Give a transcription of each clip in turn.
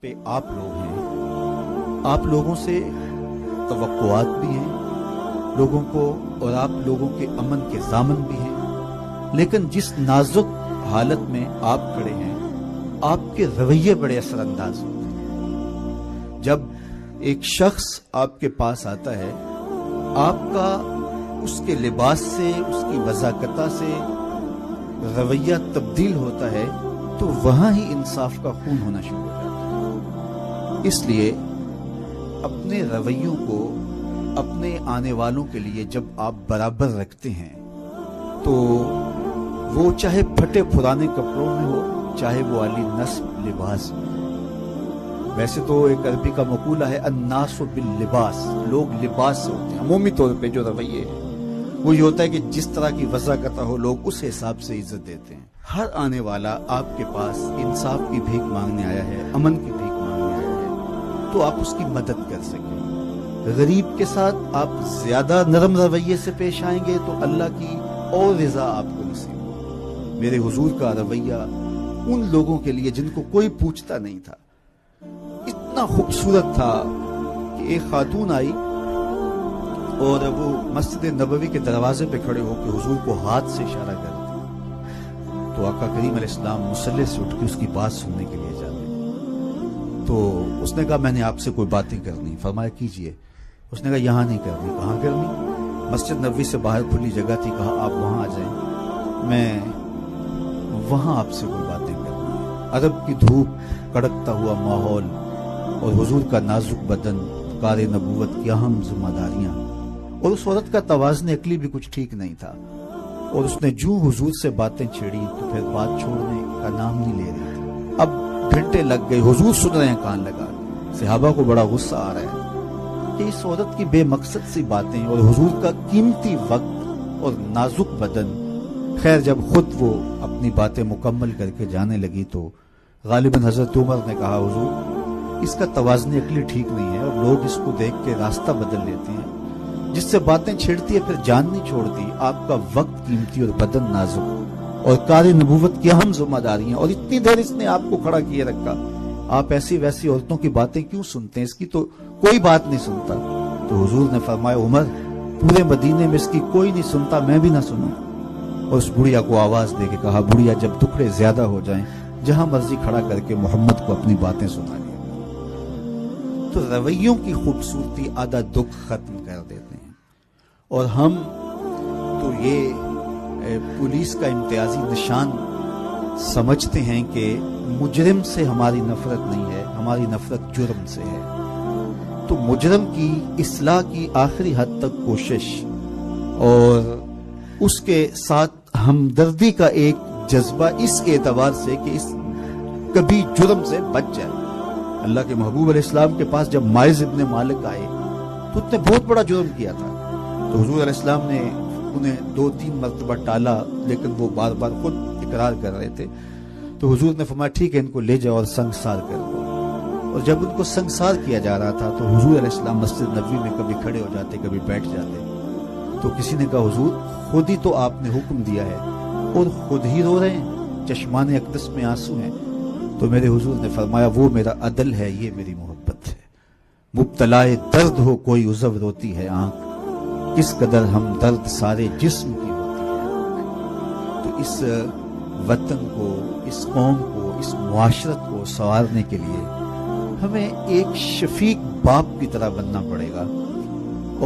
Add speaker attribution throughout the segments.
Speaker 1: پہ آپ لوگ ہیں، آپ لوگوں سے توقعات بھی ہیں لوگوں کو، اور آپ لوگوں کے امن کے ضامن بھی ہیں، لیکن جس نازک حالت میں آپ کھڑے ہیں آپ کے رویے بڑے اثر انداز ہوتے ہیں۔ جب ایک شخص آپ کے پاس آتا ہے، آپ کا اس کے لباس سے، اس کی وضاقتہ سے رویہ تبدیل ہوتا ہے تو وہاں ہی انصاف کا خون ہونا شروع ہو جاتا ہے۔ اس لیے اپنے رویوں کو اپنے آنے والوں کے لیے جب آپ برابر رکھتے ہیں تو وہ چاہے پھٹے پرانے کپڑوں میں ہو، چاہے وہ عالی نصب لباس میں۔ ویسے تو ایک عربی کا مقولہ ہے الناس باللباس، لوگ لباس سے ہوتے ہیں۔ عمومی طور پہ جو رویے ہیں وہ یہ ہوتا ہے کہ جس طرح کی وضاقتہ ہو لوگ اس حساب سے عزت دیتے ہیں۔ ہر آنے والا آپ کے پاس انصاف کی بھیک مانگنے آیا ہے، امن کی بھیک مانگنے آیا ہے، تو آپ اس کی مدد کر سکیں۔ غریب کے ساتھ آپ زیادہ نرم رویے سے پیش آئیں گے تو اللہ کی اور رضا آپ کو نصیب ہوگی۔ میرے حضور کا رویہ ان لوگوں کے لیے جن کو کوئی پوچھتا نہیں تھا اتنا خوبصورت تھا کہ ایک خاتون آئی اور وہ مسجد نبوی کے دروازے پہ کھڑے ہو کے حضور کو ہاتھ سے اشارہ کرتے، تو آقا کریم علیہ السلام مصلی سے اٹھ کے اس کی بات سننے کے لیے جاتے۔ تو اس نے کہا میں نے آپ سے کوئی باتیں کرنی، فرمایا کیجئے۔ اس نے کہا یہاں نہیں کرنی۔ کہاں کرنی؟ مسجد نبوی سے باہر کھلی جگہ تھی، کہا آپ وہاں آ جائیں، میں وہاں آپ سے کوئی باتیں کرنی ہے۔ عرب کی دھوپ، کڑکتا ہوا ماحول اور حضور کا نازک بدن، کار نبوت کی اہم ذمہ داریاں، اور اس عورت کا توازن عقلی بھی کچھ ٹھیک نہیں تھا، اور اس نے جو حضور سے باتیں چھیڑی تو پھر بات چھوڑنے کا نام نہیں لے رہی تھی۔ اب گھنٹے لگ گئے، حضور سن رہے ہیں کان لگا، صحابہ کو بڑا غصہ آ رہا ہے کہ اس عورت کی بے مقصد سی باتیں اور حضور کا قیمتی وقت اور نازک بدن۔ خیر جب خود وہ اپنی باتیں مکمل کر کے جانے لگی تو غالباً حضرت عمر نے کہا حضور اس کا توازن عقلی ٹھیک نہیں ہے، اور لوگ اس کو دیکھ کے راستہ بدل لیتے ہیں، جس سے باتیں چھیڑتی ہے پھر جان نہیں چھوڑتی۔ آپ کا وقت قیمتی اور بدن نازک، اور کار نبوت کی اہم ذمہ داریاں، اور اتنی دیر اس نے آپ کو کھڑا کیے رکھا، آپ ایسی ویسی عورتوں کی باتیں کیوں سنتے ہیں؟ اس کی تو کوئی بات نہیں سنتا۔ تو حضور نے فرمایا عمر پورے مدینے میں اس کی کوئی نہیں سنتا، میں بھی نہ سنوں۔ اور اس بڑھیا کو آواز دے کے کہا بڑھیا جب ٹکڑے زیادہ ہو جائیں جہاں مرضی کھڑا کر کے محمد کو اپنی باتیں سنا لیں۔ تو رویوں کی خوبصورتی آدھا دکھ ختم کر دیتے ہیں، اور ہم تو یہ پولیس کا امتیازی نشان سمجھتے ہیں کہ مجرم سے ہماری نفرت نہیں ہے، ہماری نفرت جرم سے ہے۔ تو مجرم کی اصلاح کی آخری حد تک کوشش اور اس کے ساتھ ہمدردی کا ایک جذبہ اس اعتبار سے کہ اس کبھی جرم سے بچ جائے۔ اللہ کے محبوب علیہ السلام کے پاس جب مائز ابن مالک آئے تو اس نے بہت بڑا جرم کیا تھا، تو حضور علیہ السلام نے انہیں 2-3 مرتبہ ٹالا، لیکن وہ بار بار خود اقرار کر رہے تھے۔ تو حضور نے فرمایا ٹھیک ہے ان کو لے جاؤ اور سنگسار کر دو۔ اور جب ان کو سنگسار کیا جا رہا تھا تو حضور علیہ السلام مسجد نبوی میں کبھی کھڑے ہو جاتے کبھی بیٹھ جاتے۔ تو کسی نے کہا حضور خود ہی تو آپ نے حکم دیا ہے اور خود ہی رو رہے ہیں، چشمان اقدس میں آنسو ہیں۔ تو میرے حضور نے فرمایا وہ میرا عدل ہے، یہ میری محبت ہے۔ مبتلائے درد ہو کوئی عضو روتی ہے آنکھ، کس قدر ہم درد سارے جسم کی ہوتی ہے۔ تو اس وطن کو، اس قوم کو، اس معاشرت کو سنوارنے کے لیے ہمیں ایک شفیق باپ کی طرح بننا پڑے گا،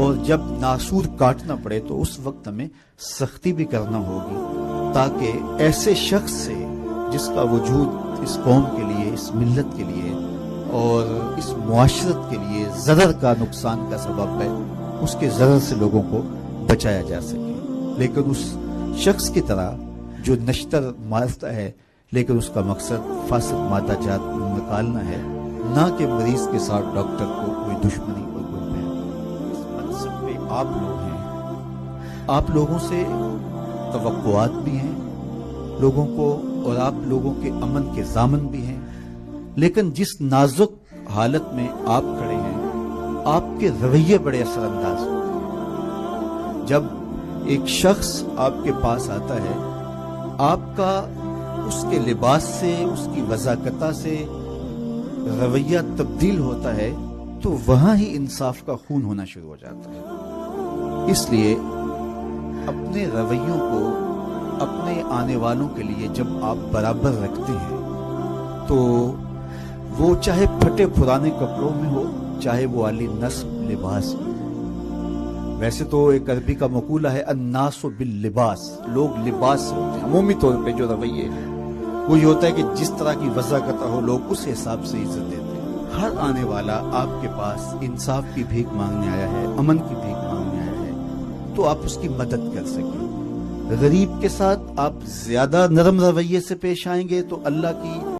Speaker 1: اور جب ناسور کاٹنا پڑے تو اس وقت ہمیں سختی بھی کرنا ہوگی، تاکہ ایسے شخص سے جس کا وجود اس قوم کے لیے، اس ملت کے لیے اور اس معاشرت کے لیے ضرر کا، نقصان کا سبب ہے، اس کے ضرر سے لوگوں کو بچایا جا سکے۔ لیکن اس شخص کی طرح جو نشتر مارتا ہے لیکن اس کا مقصد فاسد مادہ جات نکالنا ہے، نہ کہ مریض کے ساتھ ڈاکٹر کو کوئی دشمنی اور کوئی بہن۔ اس منصب پہ آپ لوگ ہیں، آپ لوگوں سے توقعات بھی ہیں لوگوں کو، اور آپ لوگوں کے امن کے ضامن بھی ہیں، لیکن جس نازک حالت میں آپ کھڑے ہیں آپ کے رویے بڑے اثر انداز ہوتے ہیں۔ جب ایک شخص آپ کے پاس آتا ہے، آپ کا اس کے لباس سے، اس کی وضاقتہ سے رویہ تبدیل ہوتا ہے تو وہاں ہی انصاف کا خون ہونا شروع ہو جاتا ہے۔ اس لیے اپنے رویوں کو اپنے آنے والوں کے لیے جب آپ برابر رکھتے ہیں تو وہ چاہے پھٹے پرانے کپڑوں میں ہو، چاہے وہ عالی نصب لباس میں۔ ویسے تو ایک عربی کا مقولہ ہے الناس باللباس، لوگ لباس سے ہوتے ہیں۔ عمومی طور پہ جو رویے وہ یہ ہوتا ہے کہ جس طرح کی وضاحت ہو لوگ اس حساب سے عزت دیتے ہیں۔ ہر آنے والا آپ کے پاس انصاف کی بھیک مانگنے آیا ہے، امن کی بھیک مانگنے آیا ہے، تو آپ اس کی مدد کر سکیں۔ غریب کے ساتھ آپ زیادہ نرم رویے سے پیش آئیں گے تو اللہ کی